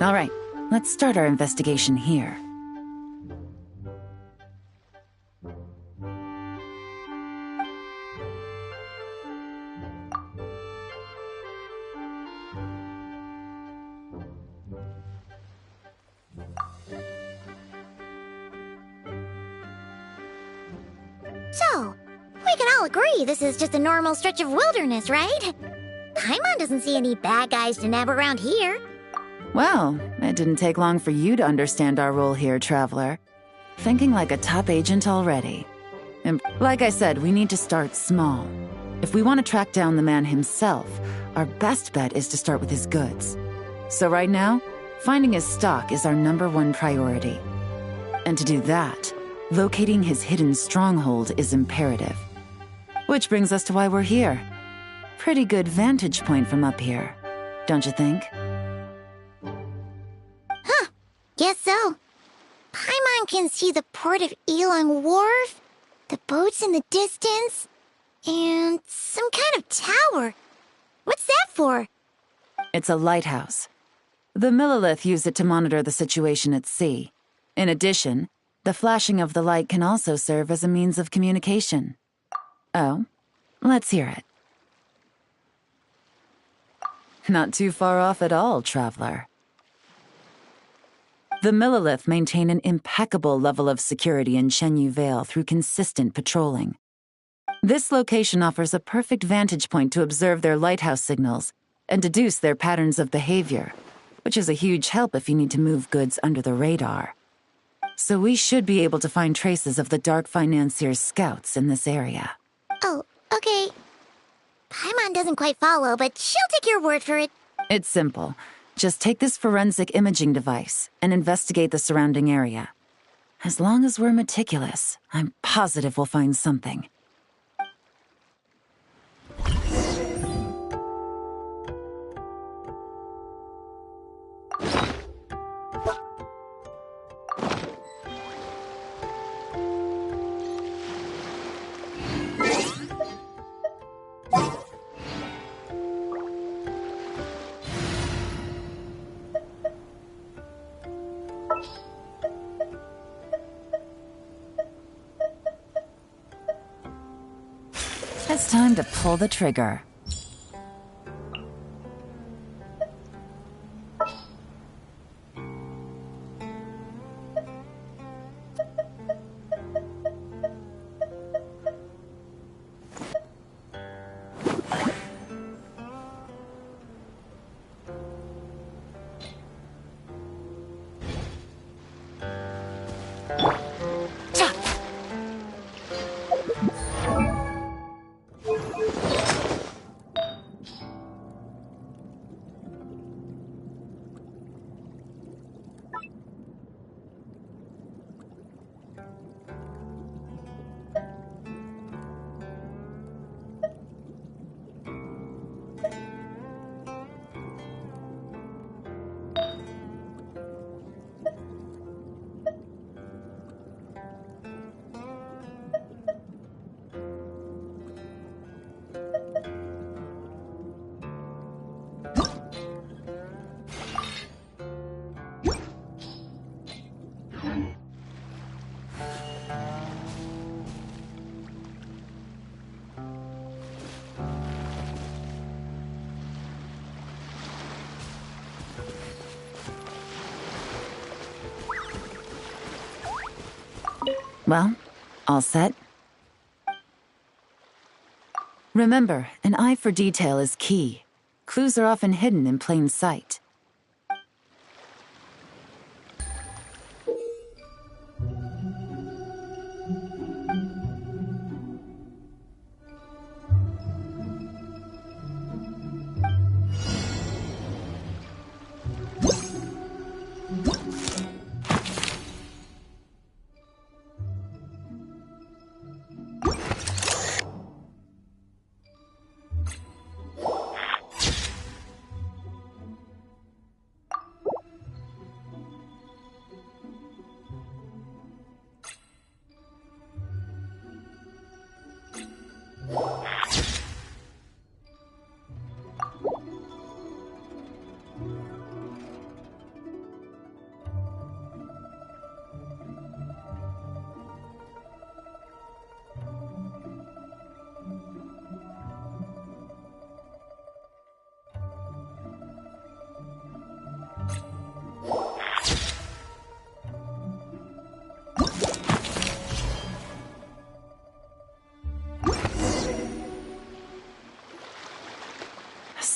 All right, let's start our investigation here. So, we can all agree this is just a normal stretch of wilderness, right? Paimon doesn't see any bad guys to nab around here. Well, it didn't take long for you to understand our role here, Traveler. Thinking like a top agent already. And like I said, we need to start small. If we want to track down the man himself, our best bet is to start with his goods. So right now, finding his stock is our #1 priority. And to do that, locating his hidden stronghold is imperative. Which brings us to why we're here. Pretty good vantage point from up here, don't you think? Guess so. Paimon can see the port of Elang Wharf, the boats in the distance, and some kind of tower. What's that for? It's a lighthouse. The Millilith use it to monitor the situation at sea. In addition, the flashing of the light can also serve as a means of communication. Oh, let's hear it. Not too far off at all, Traveler. The Millilith maintain an impeccable level of security in Shenyu Vale through consistent patrolling. This location offers a perfect vantage point to observe their lighthouse signals and deduce their patterns of behavior, which is a huge help if you need to move goods under the radar. So we should be able to find traces of the Dark Financier's scouts in this area. Oh, okay. Paimon doesn't quite follow, but she'll take your word for it. It's simple. Just take this forensic imaging device and investigate the surrounding area. As long as we're meticulous, I'm positive we'll find something. It's time to pull the trigger. Well, all set? Remember, an eye for detail is key. Clues are often hidden in plain sight.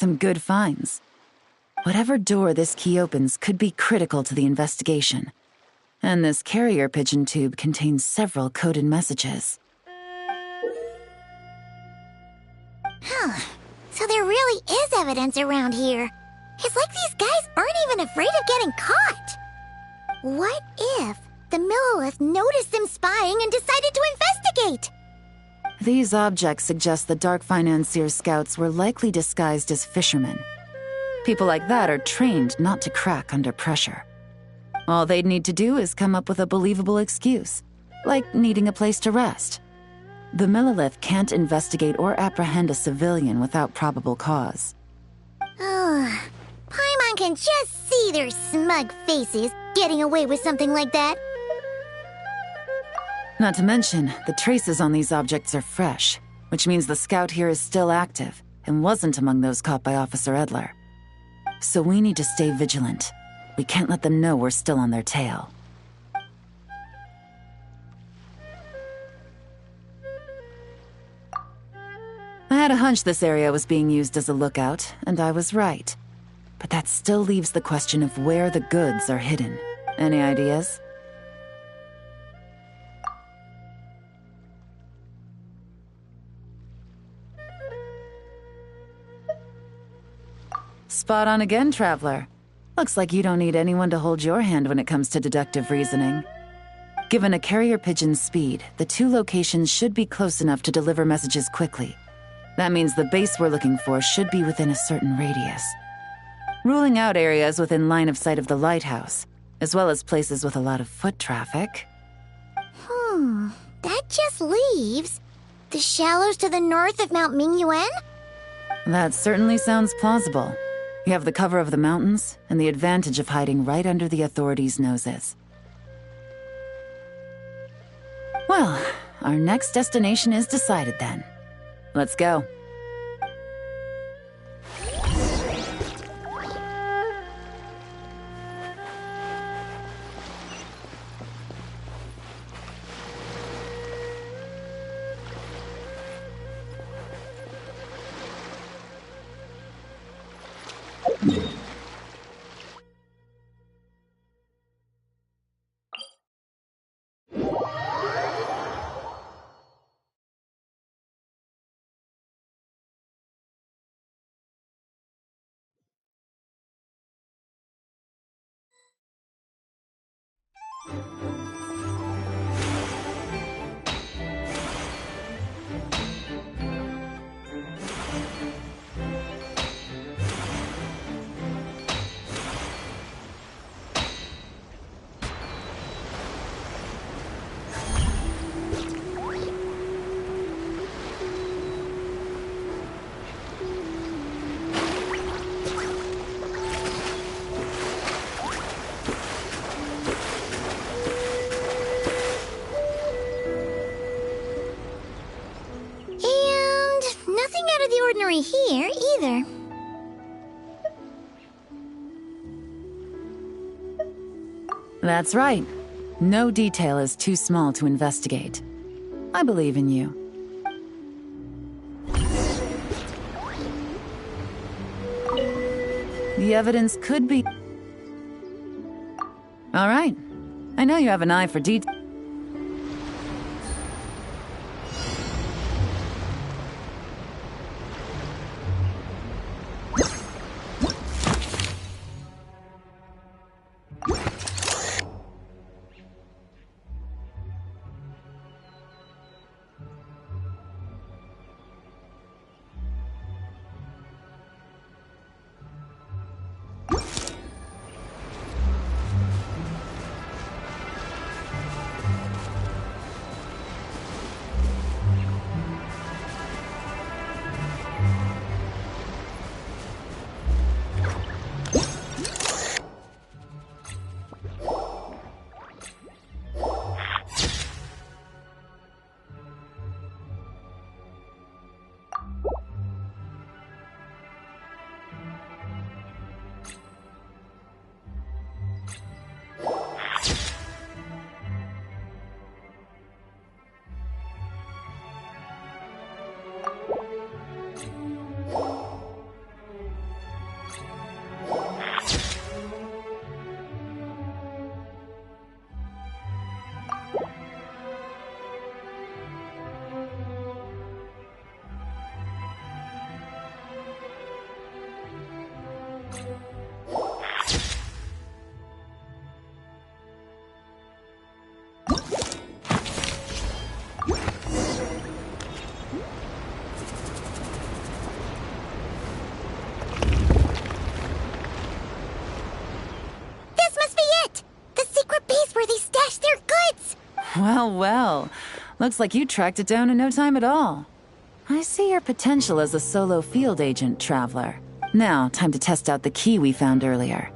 Some good finds. Whatever door this key opens could be critical to the investigation. And this carrier pigeon tube contains several coded messages. Huh. So there really is evidence around here. It's like these guys aren't even afraid of getting caught. What if the Millilith noticed them spying and decided to investigate? These objects suggest the Dark Financier scouts were likely disguised as fishermen. People like that are trained not to crack under pressure. All they'd need to do is come up with a believable excuse, like needing a place to rest. The Millilith can't investigate or apprehend a civilian without probable cause. Ugh. Paimon can just see their smug faces getting away with something like that. Not to mention, the traces on these objects are fresh, which means the scout here is still active and wasn't among those caught by Officer Edler. So we need to stay vigilant. We can't let them know we're still on their tail. I had a hunch this area was being used as a lookout, and I was right. But that still leaves the question of where the goods are hidden. Any ideas? Spot on again, Traveler. Looks like you don't need anyone to hold your hand when it comes to deductive reasoning. Given a carrier pigeon's speed, the two locations should be close enough to deliver messages quickly. That means the base we're looking for should be within a certain radius. Ruling out areas within line of sight of the lighthouse, as well as places with a lot of foot traffic. That just leaves the shallows to the north of Mount Mingyuan? That certainly sounds plausible. You have the cover of the mountains, and the advantage of hiding right under the authorities' noses. Well, our next destination is decided then. Let's go. Here either. That's right. No detail is too small to investigate. I believe in you. The evidence could be... All right. I know you have an eye for detail. Well, well. Looks like you tracked it down in no time at all. I see your potential as a solo field agent, Traveler. Now, time to test out the key we found earlier.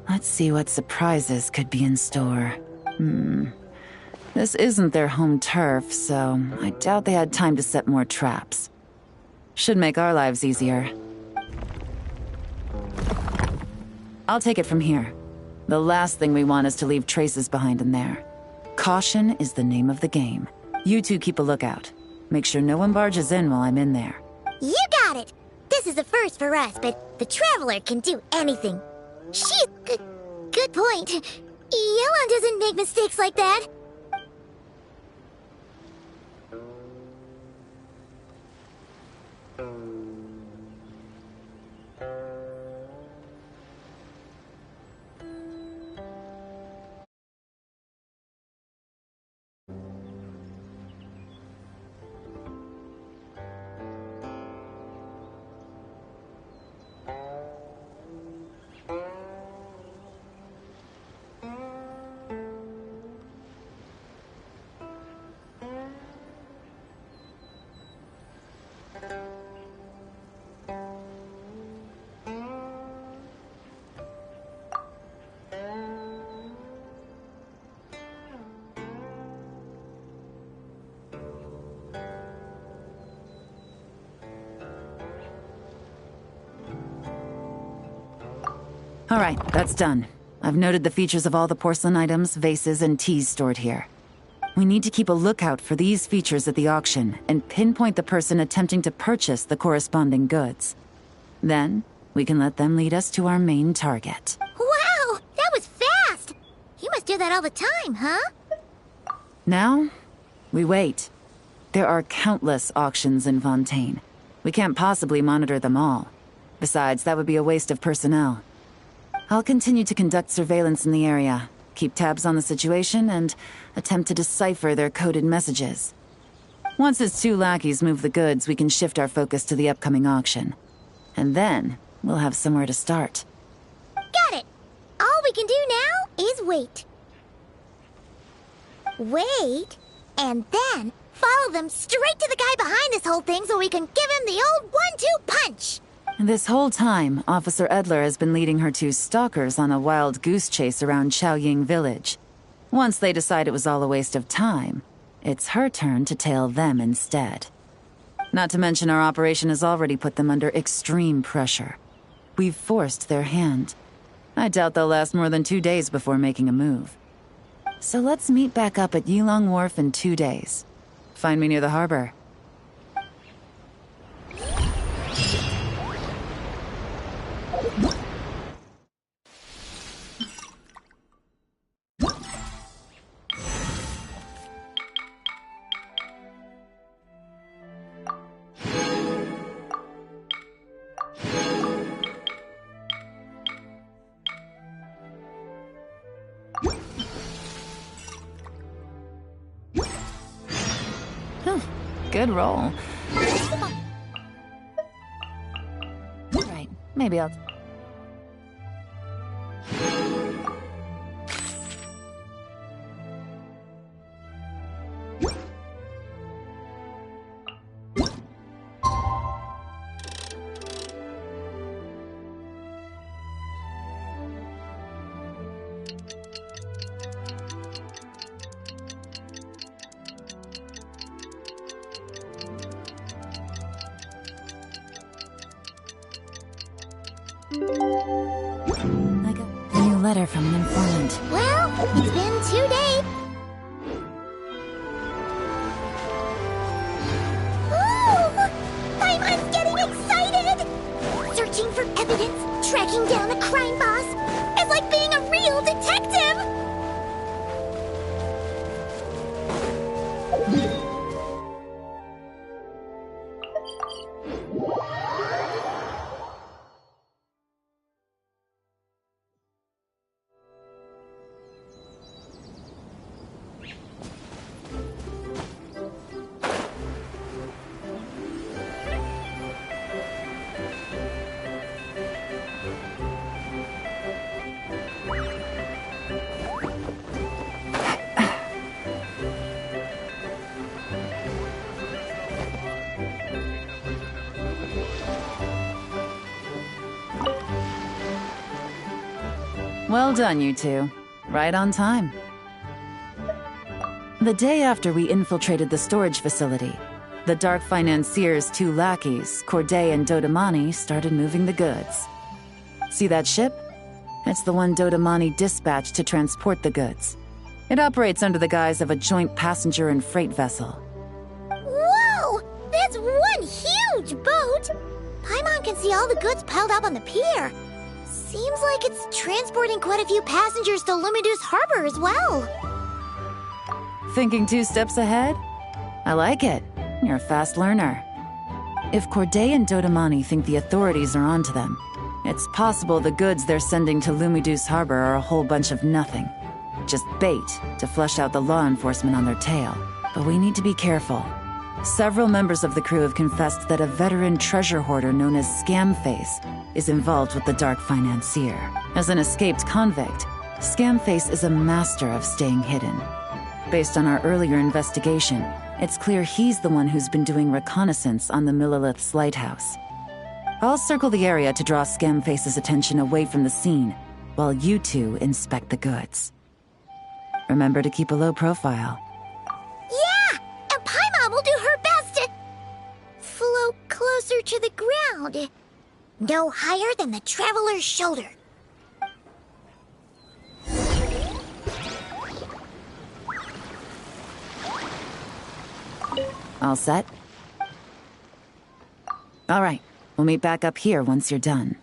Let's see what surprises could be in store. This isn't their home turf, so I doubt they had time to set more traps. Should make our lives easier. I'll take it from here. The last thing we want is to leave traces behind in there. Caution is the name of the game. You two keep a lookout. Make sure no one barges in while I'm in there. You got it! This is a first for us, but the Traveler can do anything. Good point. Yelan doesn't make mistakes like that. All right, that's done. I've noted the features of all the porcelain items, vases, and teas stored here. We need to keep a lookout for these features at the auction and pinpoint the person attempting to purchase the corresponding goods. Then, we can let them lead us to our main target. Wow, that was fast! You must do that all the time, huh? Now, we wait. There are countless auctions in Fontaine. We can't possibly monitor them all. Besides, that would be a waste of personnel. I'll continue to conduct surveillance in the area, keep tabs on the situation, and attempt to decipher their coded messages. Once his two lackeys move the goods, we can shift our focus to the upcoming auction. And then, we'll have somewhere to start. Got it! All we can do now is wait. Wait, and then follow them straight to the guy behind this whole thing so we can give him the old 1-2 punch! This whole time, Officer Edler has been leading her two stalkers on a wild goose chase around Chaoying Village. Once they decide it was all a waste of time, it's her turn to tail them instead. Not to mention our operation has already put them under extreme pressure. We've forced their hand. I doubt they'll last more than 2 days before making a move. So let's meet back up at Yulong Wharf in 2 days. Find me near the harbor. Good roll. Right, maybe I'll... I got a new letter from an informant. Well, it's been 2 days. Ooh! Paimon's getting excited! Searching for evidence, tracking down a crime boss. It's like being a real detective! Well done, you two. Right on time. The day after we infiltrated the storage facility, the Dark Financier's 2 lackeys, Corday and Dodamani, started moving the goods. See that ship? It's the one Dodamani dispatched to transport the goods. It operates under the guise of a joint passenger and freight vessel. Whoa! That's one huge boat! Paimon can see all the goods piled up on the pier. Seems like it's transporting quite a few passengers to Lumidus Harbor as well. Thinking 2 steps ahead? I like it. You're a fast learner. If Corday and Dodamani think the authorities are onto them, it's possible the goods they're sending to Lumidus Harbor are a whole bunch of nothing. Just bait to flush out the law enforcement on their tail. But we need to be careful. Several members of the crew have confessed that a veteran treasure hoarder known as Scamface is involved with the Dark Financier. As an escaped convict, Scamface is a master of staying hidden. Based on our earlier investigation, it's clear he's the one who's been doing reconnaissance on the Millilith's lighthouse. I'll circle the area to draw Scamface's attention away from the scene, while you two inspect the goods. Remember to keep a low profile. Yeah! And Paimon will do her best to float closer to the ground. No higher than the traveler's shoulder. All set? All right, we'll meet back up here once you're done.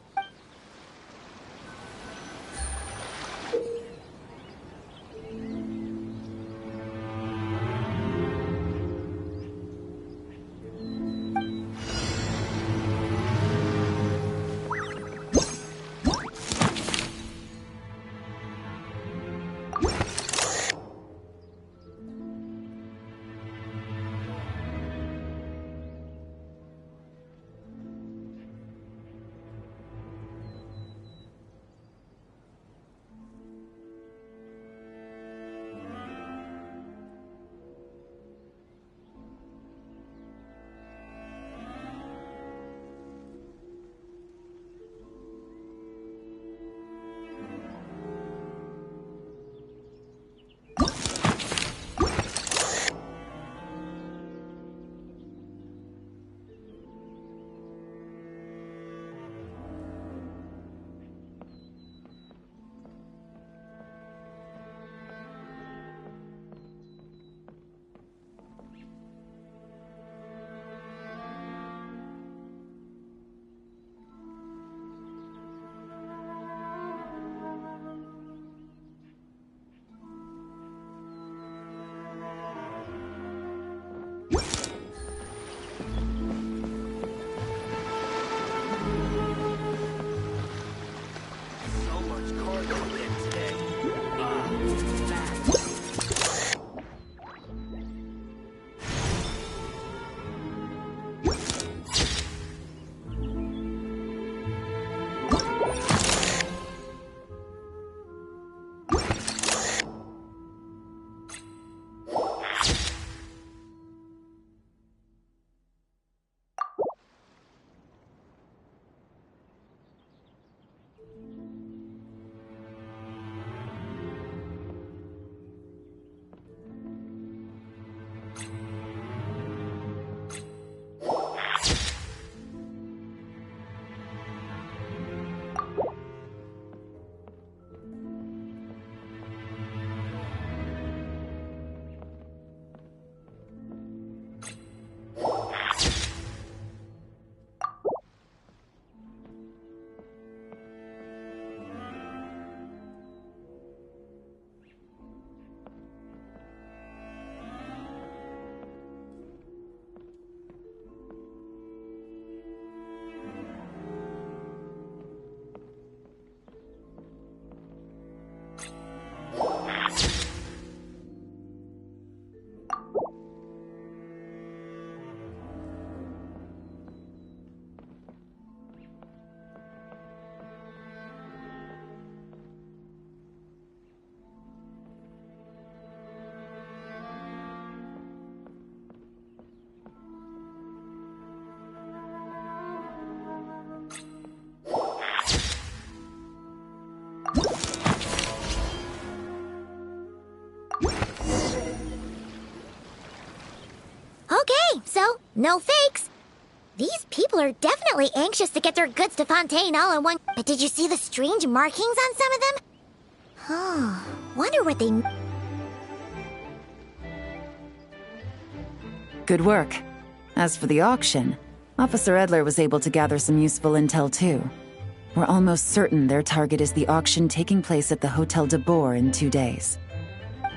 No fakes. These people are definitely anxious to get their goods to Fontaine all in one. But did you see the strange markings on some of them? Oh, wonder what they... Good work. As for the auction, Officer Edler was able to gather some useful intel too. We're almost certain their target is the auction taking place at the Hotel de Boer in 2 days.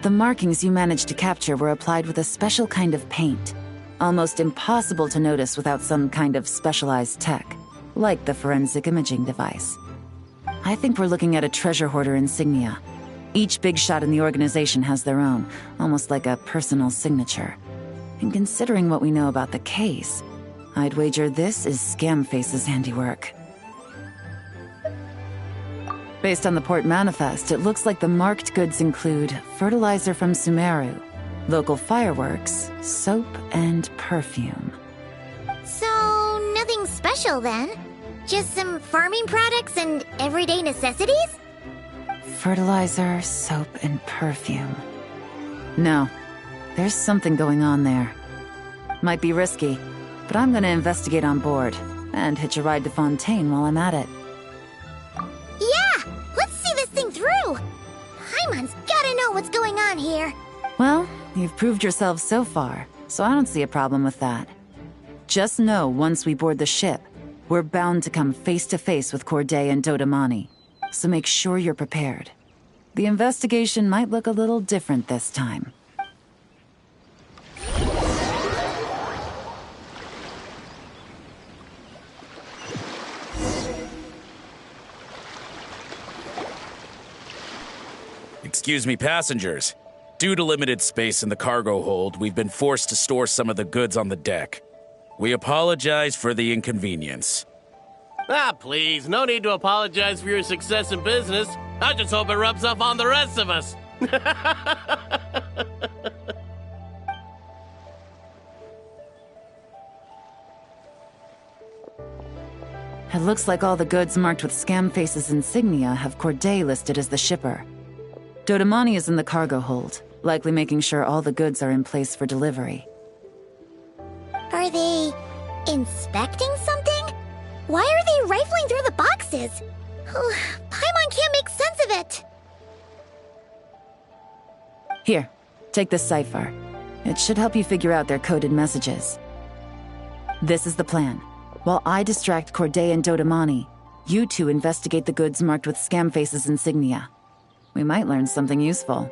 The markings you managed to capture were applied with a special kind of paint, almost impossible to notice without some kind of specialized tech, like the forensic imaging device. I think we're looking at a treasure hoarder insignia. Each big shot in the organization has their own, almost like a personal signature. And considering what we know about the case, I'd wager this is Scamface's handiwork. Based on the port manifest, it looks like the marked goods include fertilizer from Sumeru, local fireworks, soap, and perfume. So, nothing special then? Just some farming products and everyday necessities? Fertilizer, soap, and perfume. No, there's something going on there. Might be risky, but I'm gonna investigate on board, and hitch a ride to Fontaine while I'm at it. Yeah! Let's see this thing through! Paimon's gotta know what's going on here. Well, you've proved yourself so far, so I don't see a problem with that. Just know once we board the ship, we're bound to come face to face with Corday and Dodamani, so make sure you're prepared. The investigation might look a little different this time. Excuse me, passengers. Due to limited space in the cargo hold, we've been forced to store some of the goods on the deck. We apologize for the inconvenience. Ah, please, no need to apologize for your success in business. I just hope it rubs off on the rest of us. It looks like all the goods marked with Scamface's insignia have Corday listed as the shipper. Dodamani is in the cargo hold, likely making sure all the goods are in place for delivery. Are they inspecting something? Why are they rifling through the boxes? Paimon can't make sense of it. Here, take this cipher. It should help you figure out their coded messages. This is the plan. While I distract Corday and Dodamani, you two investigate the goods marked with Scamface's insignia. We might learn something useful.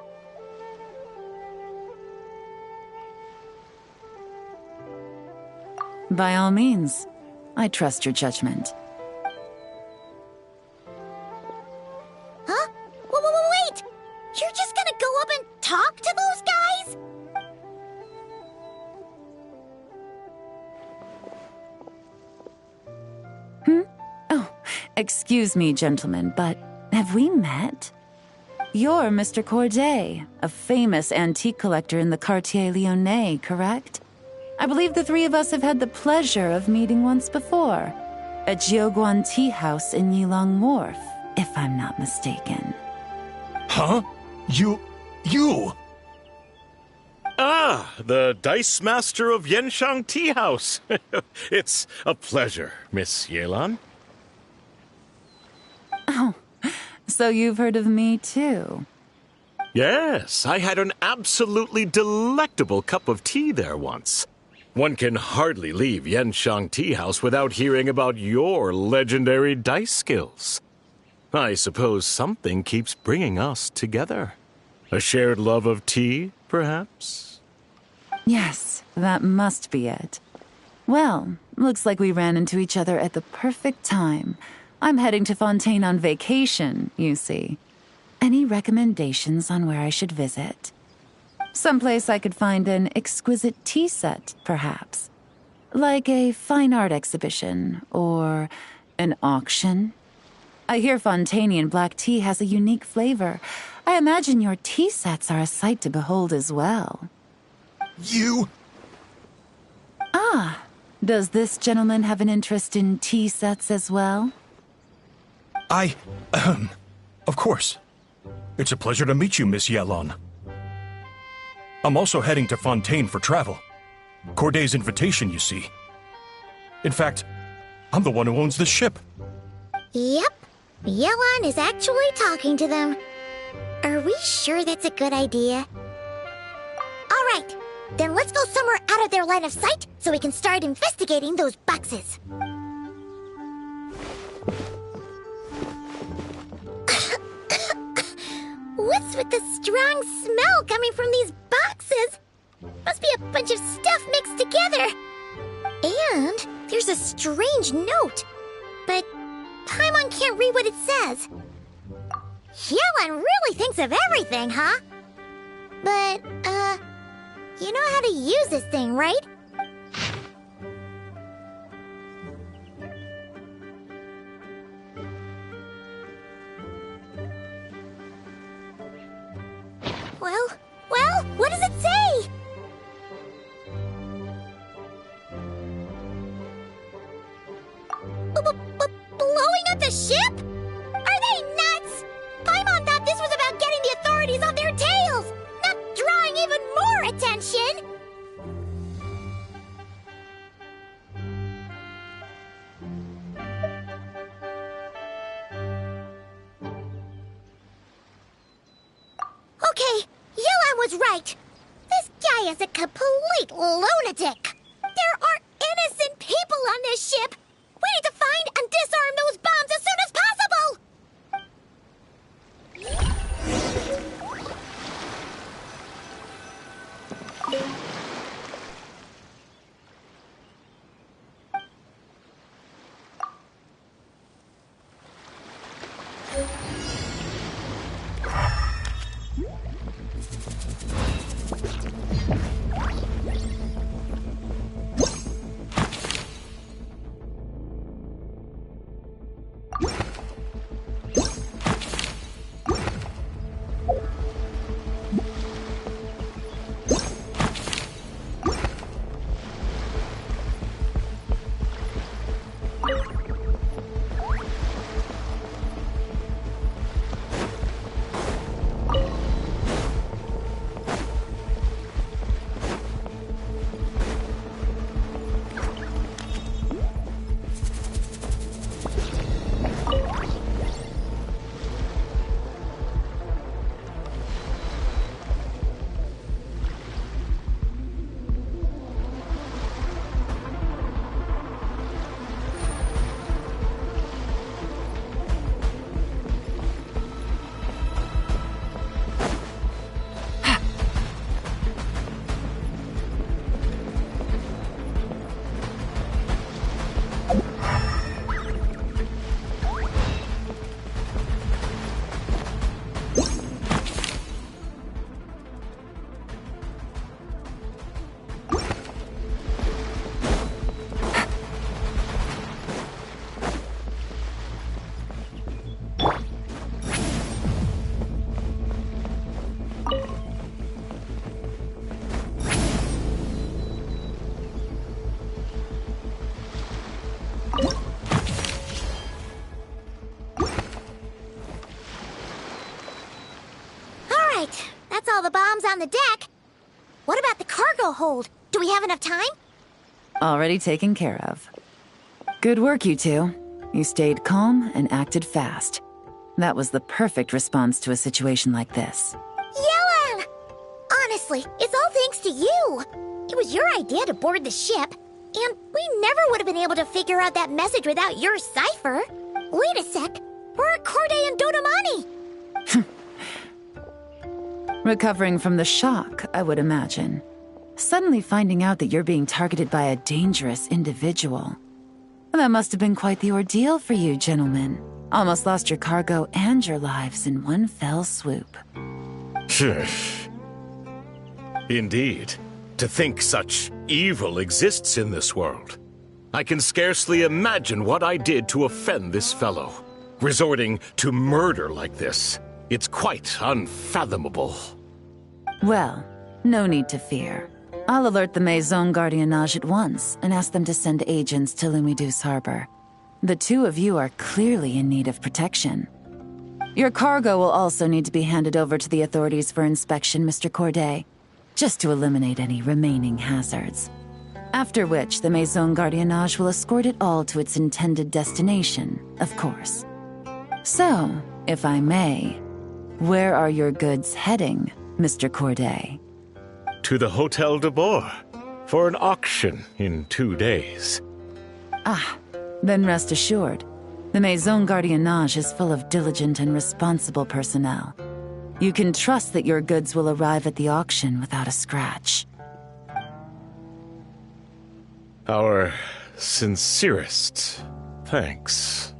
By all means, I trust your judgment. Huh? Wait! You're just gonna go up and talk to those guys? Oh, excuse me, gentlemen, but have we met? You're Mr. Corday, a famous antique collector in the Quartier Lyonnais, correct? I believe the three of us have had the pleasure of meeting once before, at Jiuguan Tea House in Yilong Wharf, if I'm not mistaken. Huh? You... Ah, the Dice Master of Yenshang Tea House. It's a pleasure, Miss Yelan. Oh, so you've heard of me too? Yes, I had an absolutely delectable cup of tea there once. One can hardly leave Yenshang Tea House without hearing about your legendary dice skills. I suppose something keeps bringing us together. A shared love of tea, perhaps? Yes, that must be it. Well, looks like we ran into each other at the perfect time. I'm heading to Fontaine on vacation, you see. Any recommendations on where I should visit? Someplace I could find an exquisite tea set, perhaps. Like a fine art exhibition, or an auction. I hear Fontainian black tea has a unique flavor. I imagine your tea sets are a sight to behold as well. You... Ah, does this gentleman have an interest in tea sets as well? Of course. It's a pleasure to meet you, Miss Yelon. I'm also heading to Fontaine for travel. Corday's invitation, you see. In fact, I'm the one who owns this ship. Yep. Yelan is actually talking to them. Are we sure that's a good idea? Alright, then let's go somewhere out of their line of sight so we can start investigating those boxes. What's with the strong smell coming from these boxes? Must be a bunch of stuff mixed together. And there's a strange note. But Paimon can't read what it says. Yelan really thinks of everything, huh? But, you know how to use this thing, right? Well, what does it say? Blowing up the ship? Are they nuts? Paimon thought this was about getting the authorities on their tails, not drawing even more attention. Okay, Yelan was right. This guy is a complete lunatic. There are innocent people on this ship. We need to find and disarm those bombs as soon as possible! That's all the bombs on the deck. What about the cargo hold? Do we have enough time? Already taken care of. Good work, you two. You stayed calm and acted fast. That was the perfect response to a situation like this. Yelan! Honestly, it's all thanks to you. It was your idea to board the ship, and we never would have been able to figure out that message without your cipher. Wait a sec. Where are Corday and Dodamani? Recovering from the shock, I would imagine. Suddenly finding out that you're being targeted by a dangerous individual. That must have been quite the ordeal for you, gentlemen. Almost lost your cargo and your lives in one fell swoop. Indeed. To think such evil exists in this world. I can scarcely imagine what I did to offend this fellow. Resorting to murder like this. It's quite unfathomable. Well, no need to fear. I'll alert the Maison Gardiennage at once and ask them to send agents to Lumidus Harbor. The two of you are clearly in need of protection. Your cargo will also need to be handed over to the authorities for inspection, Mr. Corday, just to eliminate any remaining hazards. After which, the Maison Gardiennage will escort it all to its intended destination, of course. So, if I may, where are your goods heading, Mr. Corday? To the Hotel de Bois for an auction in 2 days. Ah, then rest assured, the Maison Gardiennage is full of diligent and responsible personnel. You can trust that your goods will arrive at the auction without a scratch. Our sincerest thanks.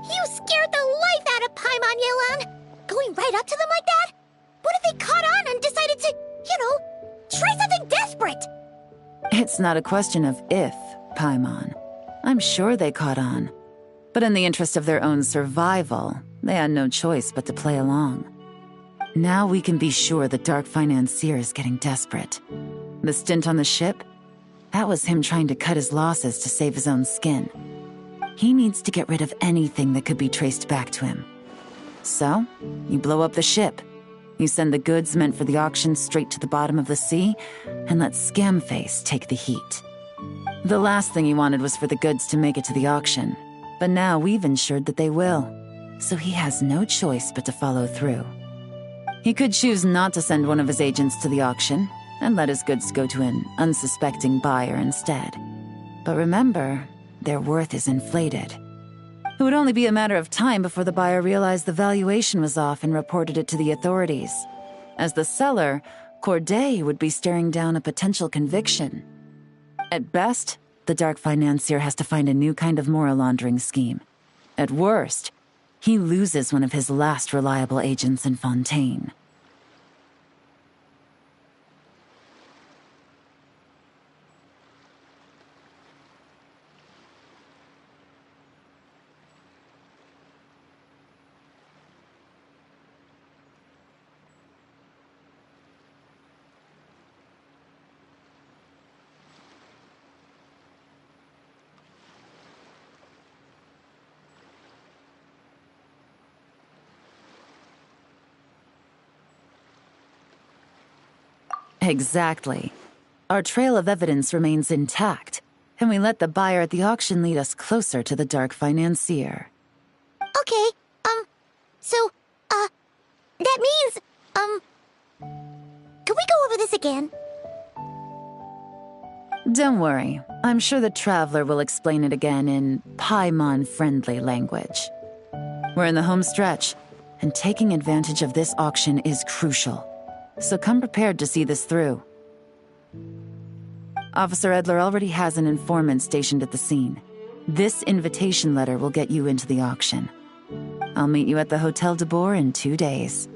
You scared the life out of Paimon, Yelan! Going right up to them like that? What if they caught on and decided to, try something desperate? It's not a question of if, Paimon. I'm sure they caught on. But in the interest of their own survival, they had no choice but to play along. Now we can be sure the Dark Financier is getting desperate. The stint on the ship? That was him trying to cut his losses to save his own skin. He needs to get rid of anything that could be traced back to him. So, you blow up the ship. You send the goods meant for the auction straight to the bottom of the sea, and let Scamface take the heat. The last thing he wanted was for the goods to make it to the auction, but now we've ensured that they will, so he has no choice but to follow through. He could choose not to send one of his agents to the auction, and let his goods go to an unsuspecting buyer instead. But remember, their worth is inflated. It would only be a matter of time before the buyer realized the valuation was off and reported it to the authorities. As the seller, Corday would be staring down a potential conviction. At best, the Dark Financier has to find a new kind of moral laundering scheme. At worst, he loses one of his last reliable agents in Fontaine. Exactly. Our trail of evidence remains intact, and we let the buyer at the auction lead us closer to the Dark Financier. Okay, that means, can we go over this again? Don't worry. I'm sure the Traveler will explain it again in Paimon-friendly language. We're in the home stretch, and taking advantage of this auction is crucial. So come prepared to see this through. Officer Edler already has an informant stationed at the scene. This invitation letter will get you into the auction. I'll meet you at the Hotel de Bois in 2 days.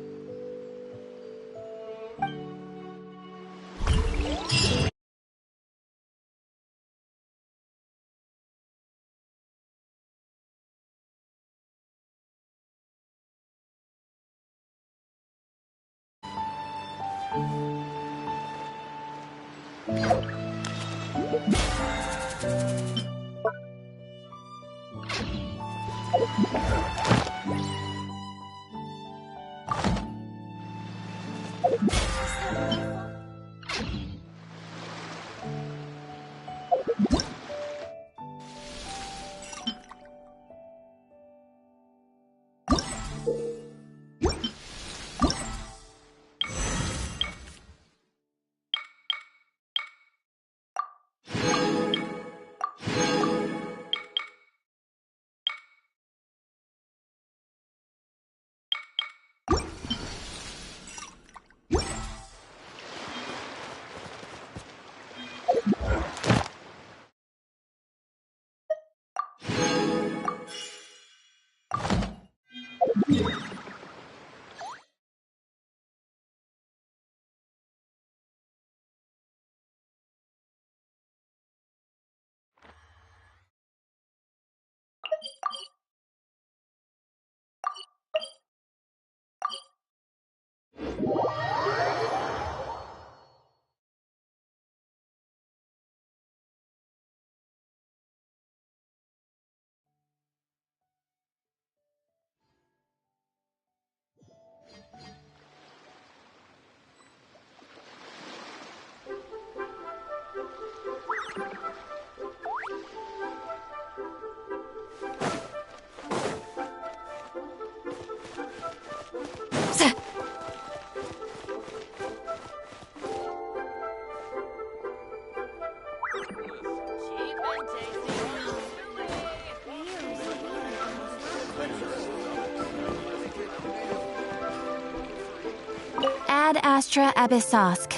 Ad Astra Abyssosk.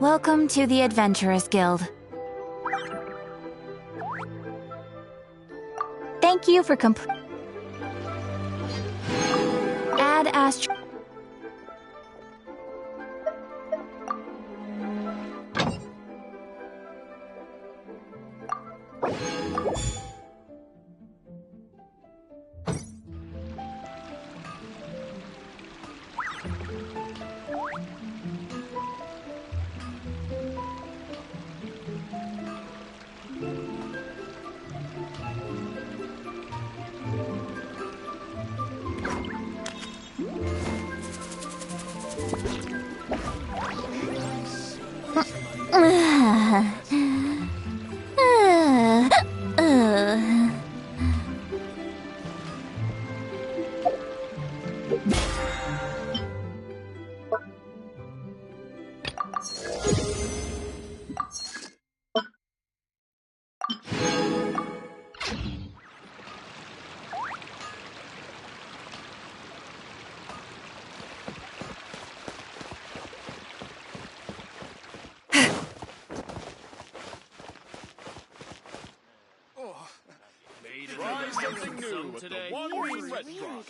Welcome to the Adventurers Guild. Thank you for Ad Astra. Try something new with the one restaurant.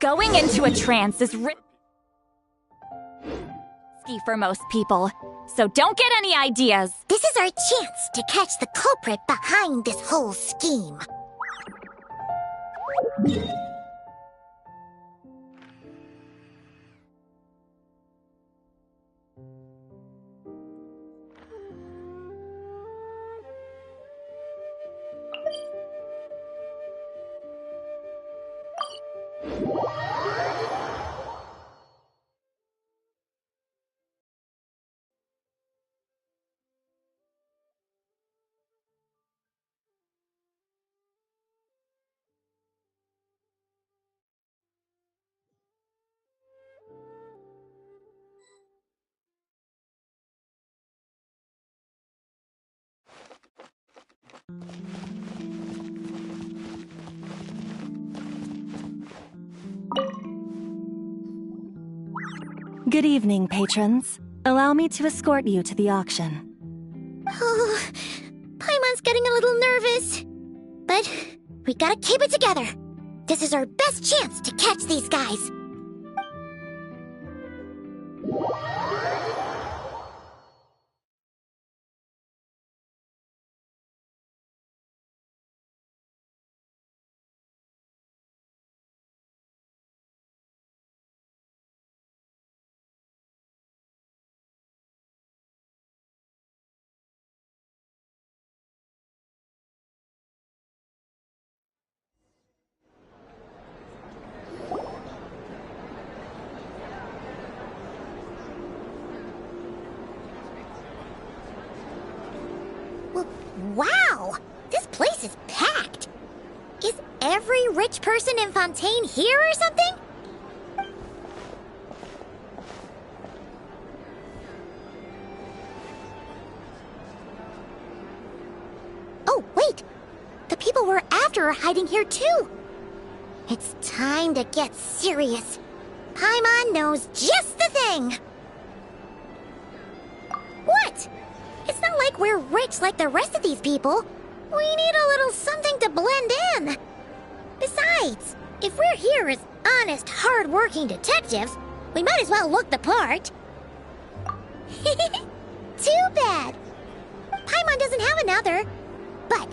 Going into a trance is risky for most people, so don't get any ideas. This is our chance to catch the culprit behind this whole scheme. Good evening, patrons. Allow me to escort you to the auction. Oh, Paimon's getting a little nervous. But we gotta keep it together. This is our best chance to catch these guys. Wow! This place is packed! Is every rich person in Fontaine here or something? Oh, wait! The people we're after are hiding here too! It's time to get serious. Paimon knows just the thing! What? It's not like we're rich like the rest of these people. We need a little something to blend in. Besides, if we're here as honest, hard-working detectives, we might as well look the part. Too bad. Paimon doesn't have another. But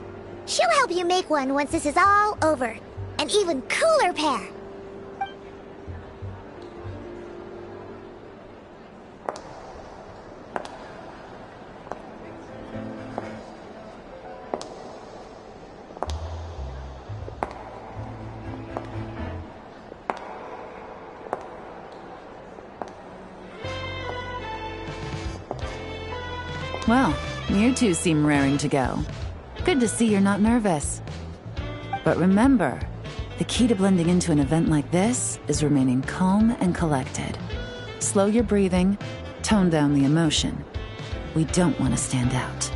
she'll help you make one once this is all over. An even cooler pair. Well, you two seem raring to go. Good to see you're not nervous. But remember, the key to blending into an event like this is remaining calm and collected. Slow your breathing, tone down the emotion. We don't want to stand out.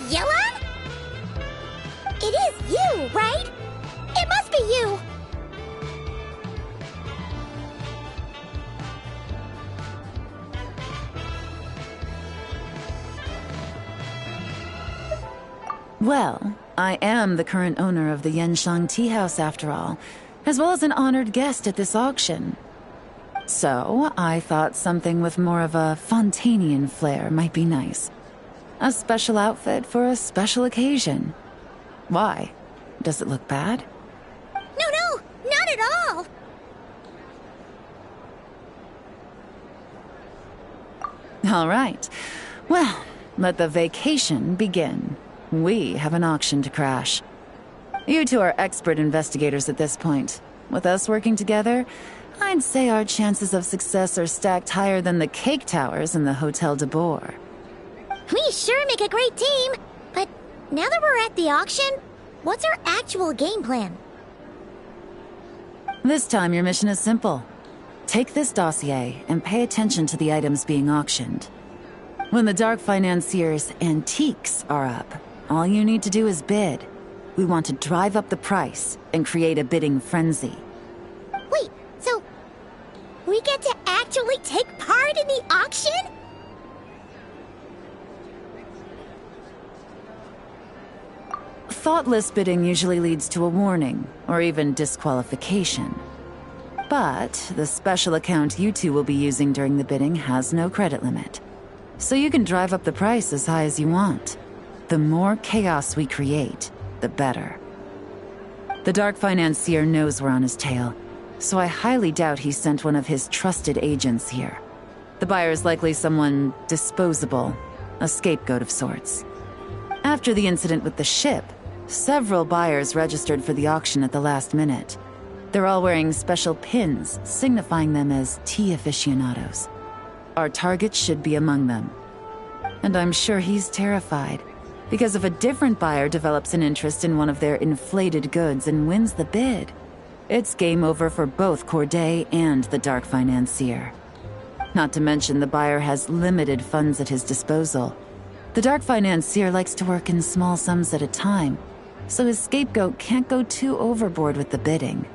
Yelan? It is you, right? It must be you! Well, I am the current owner of the Genshin Tea House after all, as well as an honored guest at this auction. So, I thought something with more of a Fontainian flair might be nice. A special outfit for a special occasion. Why? Does it look bad? No, not at all! All right. Well, let the vacation begin. We have an auction to crash. You two are expert investigators at this point. With us working together, I'd say our chances of success are stacked higher than the cake towers in the Hotel de Boer. We sure make a great team, but now that we're at the auction, what's our actual game plan? This time your mission is simple. Take this dossier and pay attention to the items being auctioned. When the Dark Financier's antiques are up, all you need to do is bid. We want to drive up the price and create a bidding frenzy. Wait, so we get to actually take part in the auction? Thoughtless bidding usually leads to a warning, or even disqualification. But the special account you two will be using during the bidding has no credit limit. So you can drive up the price as high as you want. The more chaos we create, the better. The Dark Financier knows we're on his tail, so I highly doubt he sent one of his trusted agents here. The buyer is likely someone disposable, a scapegoat of sorts. After the incident with the ship, several buyers registered for the auction at the last minute. They're all wearing special pins, signifying them as tea aficionados. Our target should be among them. And I'm sure he's terrified, because if a different buyer develops an interest in one of their inflated goods and wins the bid, it's game over for both Corday and the Dark Financier. Not to mention the buyer has limited funds at his disposal. The Dark Financier likes to work in small sums at a time, so his scapegoat can't go too overboard with the bidding.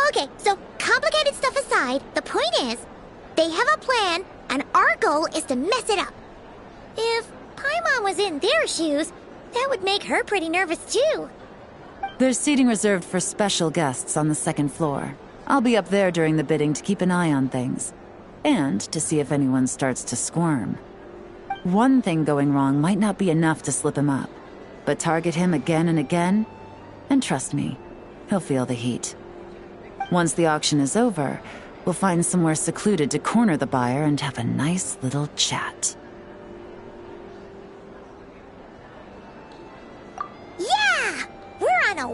Okay, so complicated stuff aside, the point is, they have a plan, and our goal is to mess it up. If Paimon was in their shoes, that would make her pretty nervous too. There's seating reserved for special guests on the second floor. I'll be up there during the bidding to keep an eye on things, and to see if anyone starts to squirm. One thing going wrong might not be enough to slip him up, but target him again and again, and trust me, he'll feel the heat. Once the auction is over, we'll find somewhere secluded to corner the buyer and have a nice little chat. Yeah! We're on a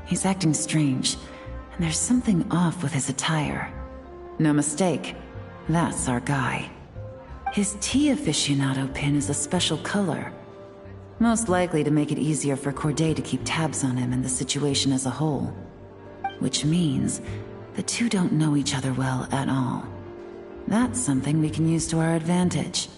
He's acting strange, and there's something off with his attire. No mistake, that's our guy. His tea aficionado pin is a special color. Most likely to make it easier for Corday to keep tabs on him and the situation as a whole. Which means the two don't know each other well at all. That's something we can use to our advantage.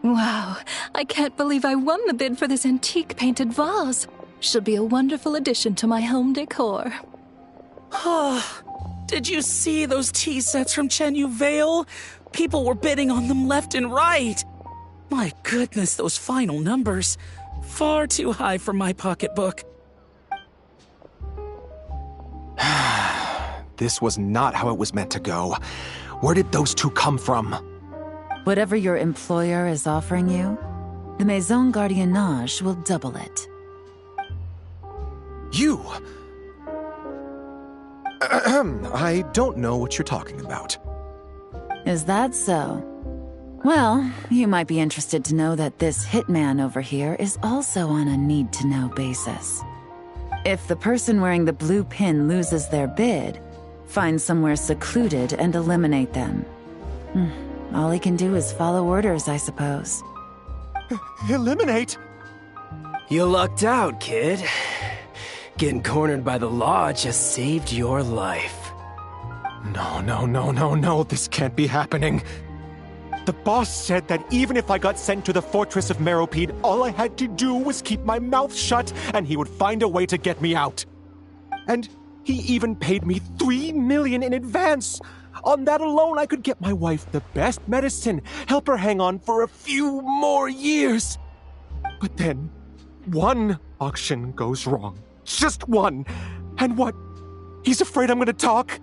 Wow, I can't believe I won the bid for this antique painted vase. Should be a wonderful addition to my home decor. Did you see those tea sets from Chenyu Vale? People were bidding on them left and right. My goodness, those final numbers. Far too high for my pocketbook. This was not how it was meant to go. Where did those two come from? Whatever your employer is offering you, the Maison Gardiennage will double it. You! I don't know what you're talking about. Is that so? Well, you might be interested to know that this hitman over here is also on a need-to-know basis. If the person wearing the blue pin loses their bid, find somewhere secluded and eliminate them. All he can do is follow orders, I suppose. Eliminate? You lucked out, kid. Getting cornered by the law just saved your life. No, this can't be happening. The boss said that even if I got sent to the fortress of Meropide, all I had to do was keep my mouth shut and he would find a way to get me out. And he even paid me 3 million in advance. On that alone, I could get my wife the best medicine, help her hang on for a few more years. But then, one auction goes wrong. Just one. And what? He's afraid I'm gonna talk?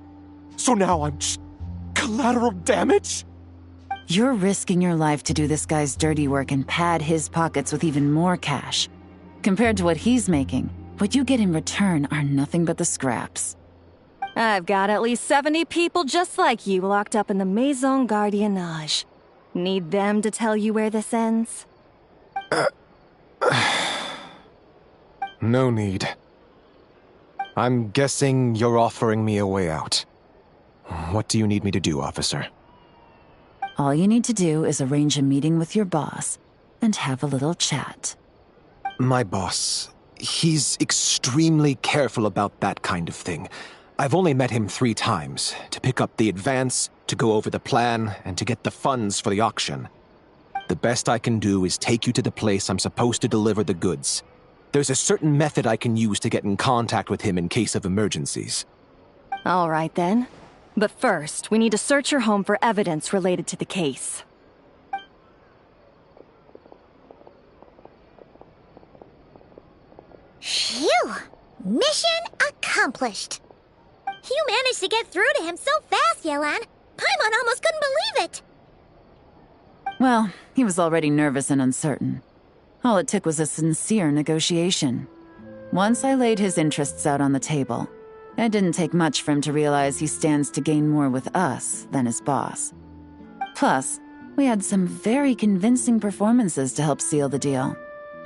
So now I'm just collateral damage? You're risking your life to do this guy's dirty work and pad his pockets with even more cash. Compared to what he's making, what you get in return are nothing but the scraps. I've got at least 70 people just like you locked up in the Maison Gardiennage. Need them to tell you where this ends? No need. I'm guessing you're offering me a way out. What do you need me to do, officer? All you need to do is arrange a meeting with your boss and have a little chat. My boss, he's extremely careful about that kind of thing. I've only met him 3 times, to pick up the advance, to go over the plan, and to get the funds for the auction. The best I can do is take you to the place I'm supposed to deliver the goods. There's a certain method I can use to get in contact with him in case of emergencies. All right then. But first, we need to search your home for evidence related to the case. Phew! Mission accomplished. You managed to get through to him so fast, Yelan. Paimon almost couldn't believe it. Well, he was already nervous and uncertain. All it took was a sincere negotiation. Once I laid his interests out on the table, it didn't take much for him to realize he stands to gain more with us than his boss. Plus, we had some very convincing performances to help seal the deal.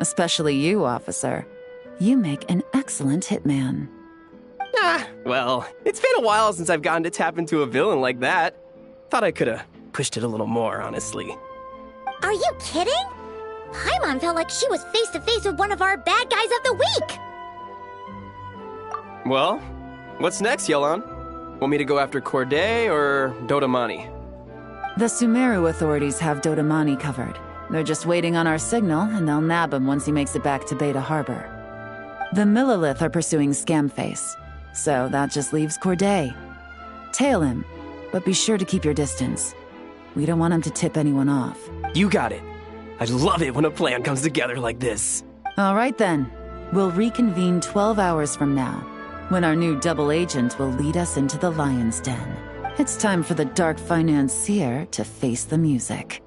Especially you, officer. You make an excellent hitman. Well, it's been a while since I've gotten to tap into a villain like that. Thought I could've pushed it a little more, honestly. Are you kidding? Paimon felt like she was face to face with one of our bad guys of the week. Well, what's next, Yelan? Want me to go after Corday or Dodamani? The Sumeru authorities have Dodamani covered. They're just waiting on our signal, and they'll nab him once he makes it back to Beta Harbor. The Millilith are pursuing Scamface, so that just leaves Corday. Tail him, but be sure to keep your distance. We don't want him to tip anyone off. You got it. I love it when a plan comes together like this. All right then. We'll reconvene 12 hours from now, when our new double agent will lead us into the Lion's Den. It's time for the Dark Financier to face the music.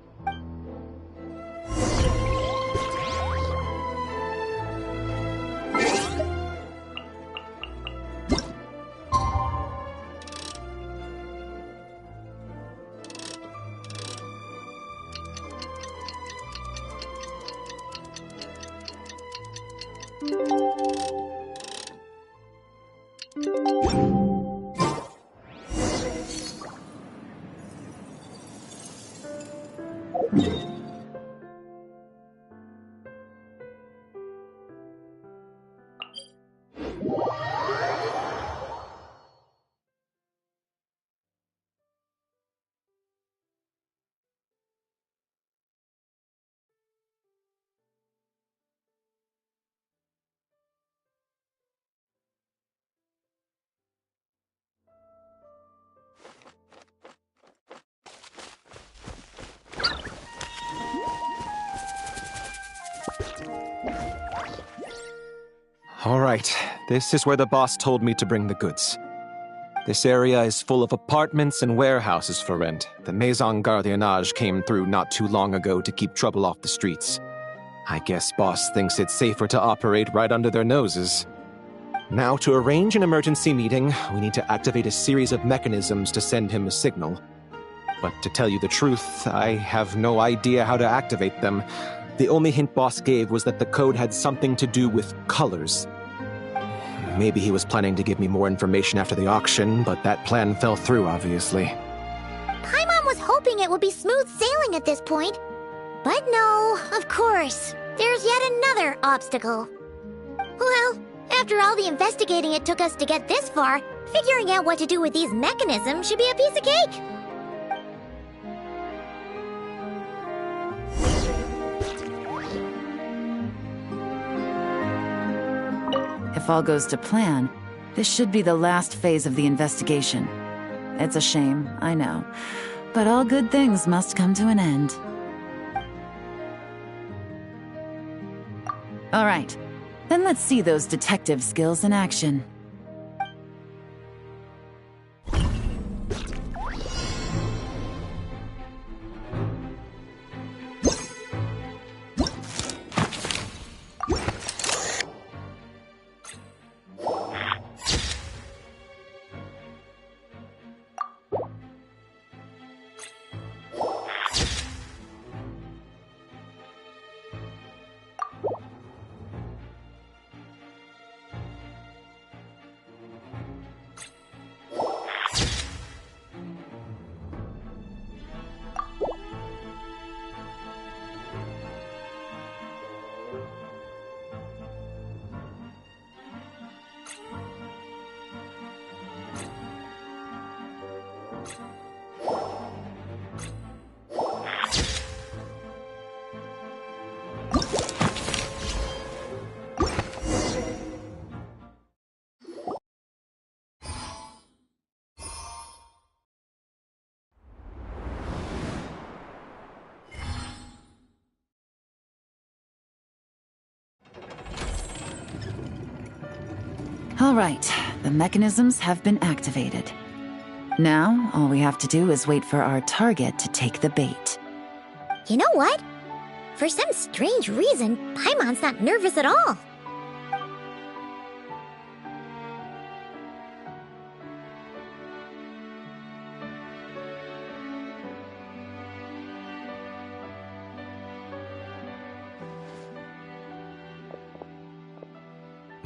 All right, this is where the boss told me to bring the goods. This area is full of apartments and warehouses for rent. The Maison Gardiennage came through not too long ago to keep trouble off the streets. I guess boss thinks it's safer to operate right under their noses. Now, to arrange an emergency meeting, we need to activate a series of mechanisms to send him a signal. But to tell you the truth, I have no idea how to activate them. The only hint boss gave was that the code had something to do with colors. Maybe he was planning to give me more information after the auction, but that plan fell through, obviously. Paimon was hoping it would be smooth sailing at this point. But no, of course. There's yet another obstacle. Well, after all the investigating it took us to get this far, figuring out what to do with these mechanisms should be a piece of cake. If all goes to plan, this should be the last phase of the investigation. It's a shame, I know, but all good things must come to an end. All right, then let's see those detective skills in action. All right, the mechanisms have been activated. Now, all we have to do is wait for our target to take the bait. You know what? For some strange reason, Paimon's not nervous at all.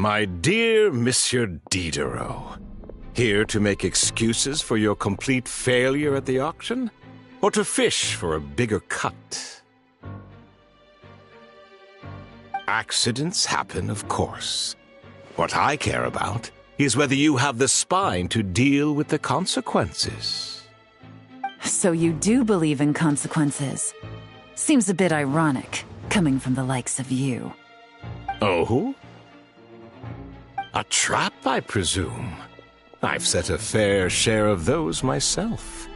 My dear Monsieur Diderot, here to make excuses for your complete failure at the auction? Or to fish for a bigger cut? Accidents happen, of course. What I care about is whether you have the spine to deal with the consequences. So you do believe in consequences. Seems a bit ironic, coming from the likes of you. Oh? A trap, I presume. I've set a fair share of those myself.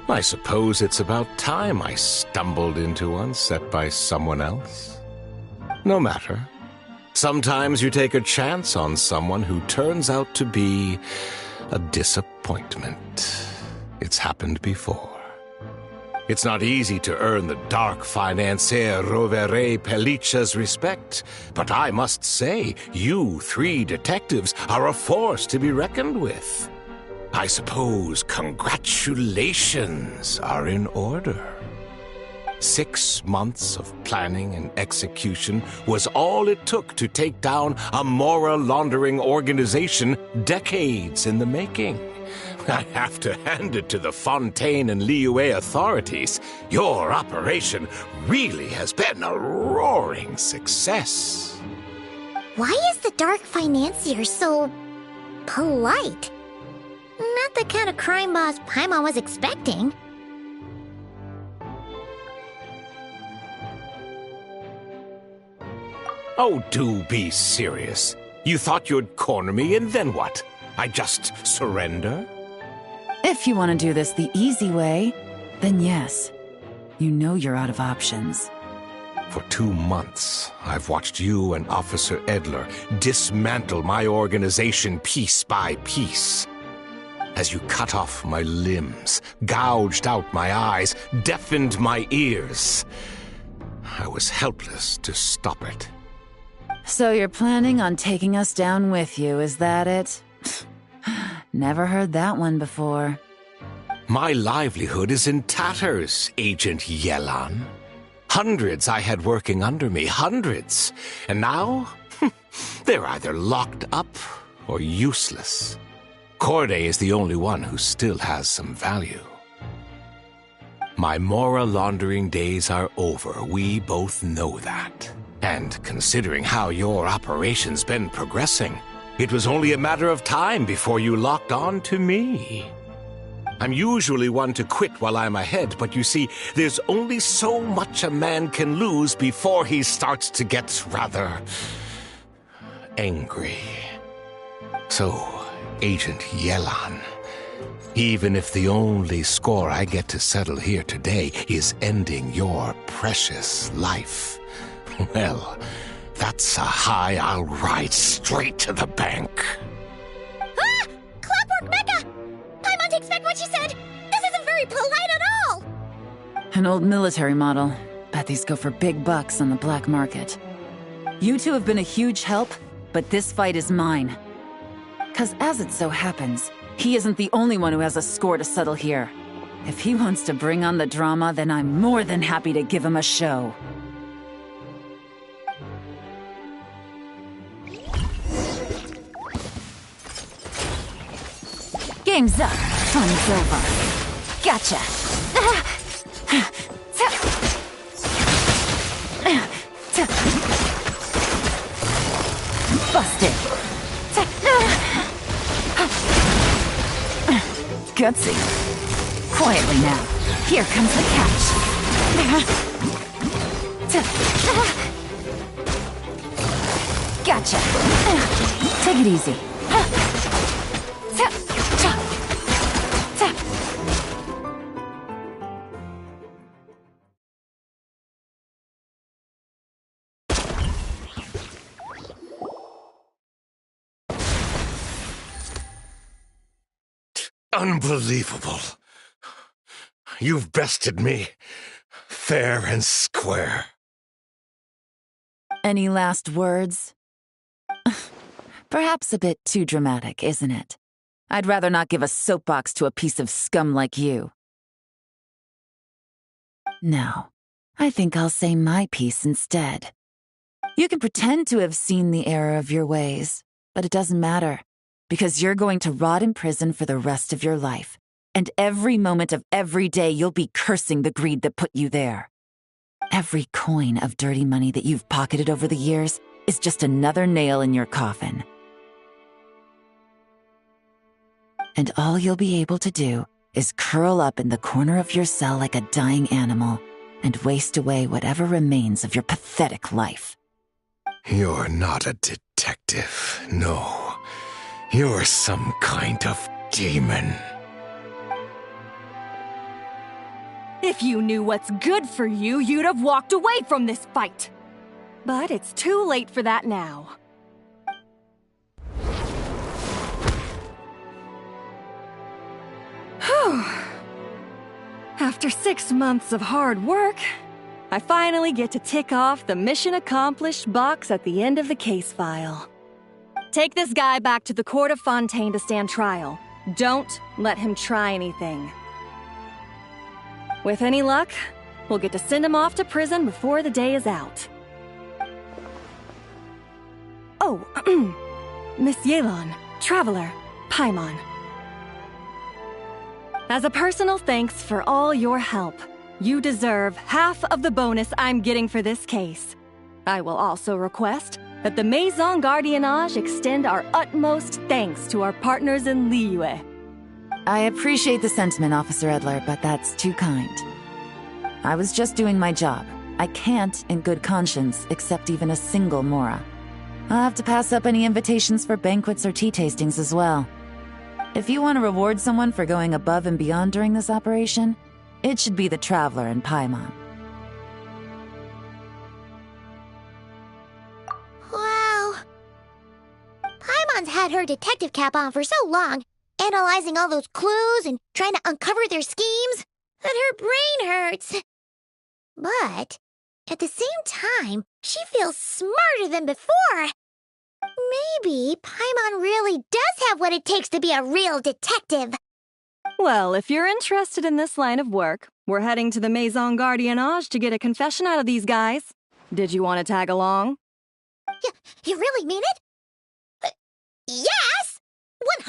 I suppose it's about time I stumbled into one set by someone else. No matter. Sometimes you take a chance on someone who turns out to be a disappointment. It's happened before. It's not easy to earn the dark financier Rovere Pelliccia's respect, but I must say, you three detectives are a force to be reckoned with. I suppose congratulations are in order. 6 months of planning and execution was all it took to take down a moral laundering organization decades in the making. I have to hand it to the Fontaine and Liyue authorities. Your operation really has been a roaring success. Why is the Dark Financier so polite? Not the kind of crime boss Paimon was expecting. Oh, do be serious. You thought you'd corner me, and then what? I just surrender? If you want to do this the easy way, then yes. You know you're out of options. For 2 months, I've watched you and Officer Edler dismantle my organization piece by piece. As you cut off my limbs, gouged out my eyes, deafened my ears, I was helpless to stop it. So you're planning on taking us down with you, is that it? Never heard that one before. My livelihood is in tatters, Agent Yelan. Hundreds I had working under me, hundreds. And now, they're either locked up or useless. Corday is the only one who still has some value. My moral laundering days are over. We both know that. And considering how your operation's been progressing, it was only a matter of time before you locked on to me. I'm usually one to quit while I'm ahead, but you see, there's only so much a man can lose before he starts to get rather angry. So, Agent Yelan, even if the only score I get to settle here today is ending your precious life, well, that's a high I'll ride straight to the bank. Ah! Clockwork Mecha! Paimon takes back what she said! This isn't very polite at all! An old military model. Bet these go for big bucks on the black market. You two have been a huge help, but this fight is mine. 'Cause as it so happens, he isn't the only one who has a score to settle here. If he wants to bring on the drama, then I'm more than happy to give him a show. Game's up. Fun's over. Gotcha. Busted. Gutsy. Quietly now. Here comes the catch. Gotcha. Take it easy. Unbelievable. You've bested me, fair and square. Any last words? Perhaps a bit too dramatic, isn't it? I'd rather not give a soapbox to a piece of scum like you. No, I think I'll say my piece instead. You can pretend to have seen the error of your ways, but it doesn't matter, because you're going to rot in prison for the rest of your life. And every moment of every day you'll be cursing the greed that put you there. Every coin of dirty money that you've pocketed over the years is just another nail in your coffin. And all you'll be able to do is curl up in the corner of your cell like a dying animal and waste away whatever remains of your pathetic life. You're not a detective, no. You're some kind of demon. If you knew what's good for you, you'd have walked away from this fight. But it's too late for that now. Whew. After 6 months of hard work, I finally get to tick off the mission accomplished box at the end of the case file. Take this guy back to the court of Fontaine to stand trial. Don't let him try anything. With any luck, we'll get to send him off to prison before the day is out. Oh, Miss Yelan, Traveler, Paimon. As a personal thanks for all your help, you deserve half of the bonus I'm getting for this case. I will also request that the Maison Gardiennage extend our utmost thanks to our partners in Liyue. I appreciate the sentiment, Officer Edler, but that's too kind. I was just doing my job. I can't, in good conscience, accept even a single Mora. I'll have to pass up any invitations for banquets or tea tastings as well. If you want to reward someone for going above and beyond during this operation, it should be the Traveler and Paimon. Wow. Paimon's had her detective cap on for so long, analyzing all those clues and trying to uncover their schemes, that her brain hurts. But at the same time, she feels smarter than before. Maybe Paimon really does have what it takes to be a real detective. Well, if you're interested in this line of work, we're heading to the Maison Gardiennage to get a confession out of these guys. Did you want to tag along? You really mean it? Yes! 100%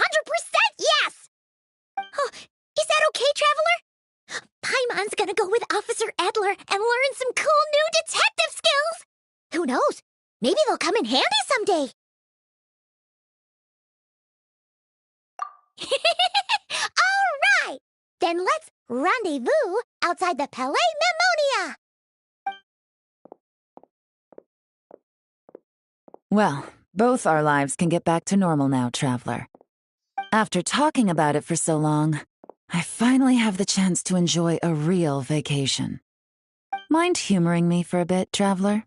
yes! Oh, is that okay, Traveler? Paimon's gonna go with Officer Edler and learn some cool new detective skills! Who knows? Maybe they'll come in handy someday. All right! Then let's rendezvous outside the Palais Memonia! Well, both our lives can get back to normal now, Traveler. After talking about it for so long, I finally have the chance to enjoy a real vacation. Mind humoring me for a bit, Traveler?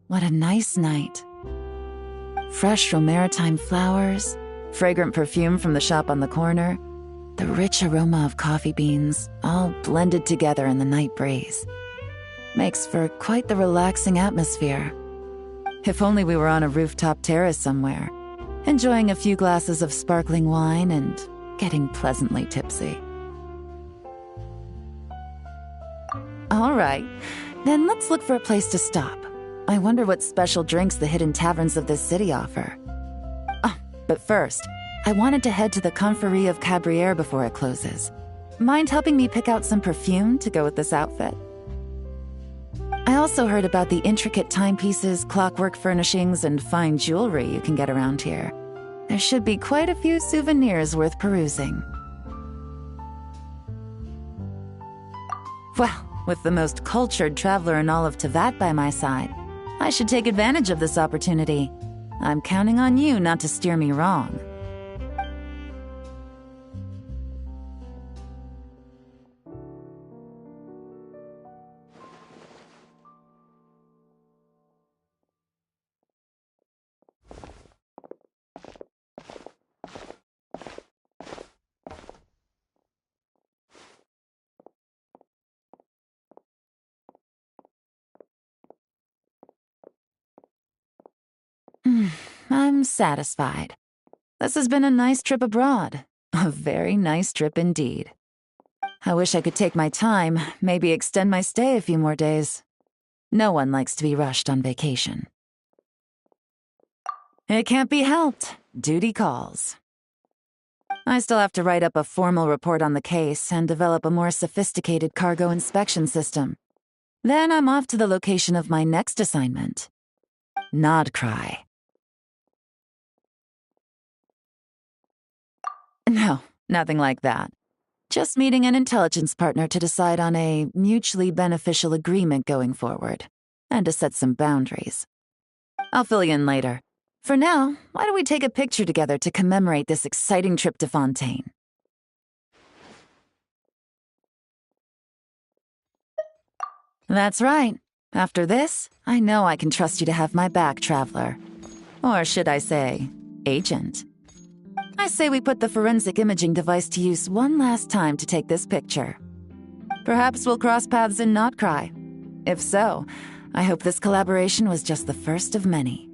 What a nice night. Fresh from maritime flowers, fragrant perfume from the shop on the corner, the rich aroma of coffee beans, all blended together in the night breeze. Makes for quite the relaxing atmosphere. If only we were on a rooftop terrace somewhere, enjoying a few glasses of sparkling wine and getting pleasantly tipsy. All right, then let's look for a place to stop. I wonder what special drinks the hidden taverns of this city offer. Oh, but first, I wanted to head to the Confrérie of Cabriere before it closes. Mind helping me pick out some perfume to go with this outfit? I also heard about the intricate timepieces, clockwork furnishings, and fine jewelry you can get around here. There should be quite a few souvenirs worth perusing. Well, with the most cultured traveler in all of Tevat by my side, I should take advantage of this opportunity. I'm counting on you not to steer me wrong. I'm satisfied. This has been a nice trip abroad. A very nice trip indeed. I wish I could take my time, maybe extend my stay a few more days. No one likes to be rushed on vacation. It can't be helped. Duty calls. I still have to write up a formal report on the case and develop a more sophisticated cargo inspection system. Then I'm off to the location of my next assignment. Nodcry. No, nothing like that. Just meeting an intelligence partner to decide on a mutually beneficial agreement going forward, and to set some boundaries. I'll fill you in later. For now, why don't we take a picture together to commemorate this exciting trip to Fontaine? That's right. After this, I know I can trust you to have my back, Traveler. Or should I say, Agent. I say we put the forensic imaging device to use one last time to take this picture. Perhaps we'll cross paths in Nodcry. If so, I hope this collaboration was just the first of many.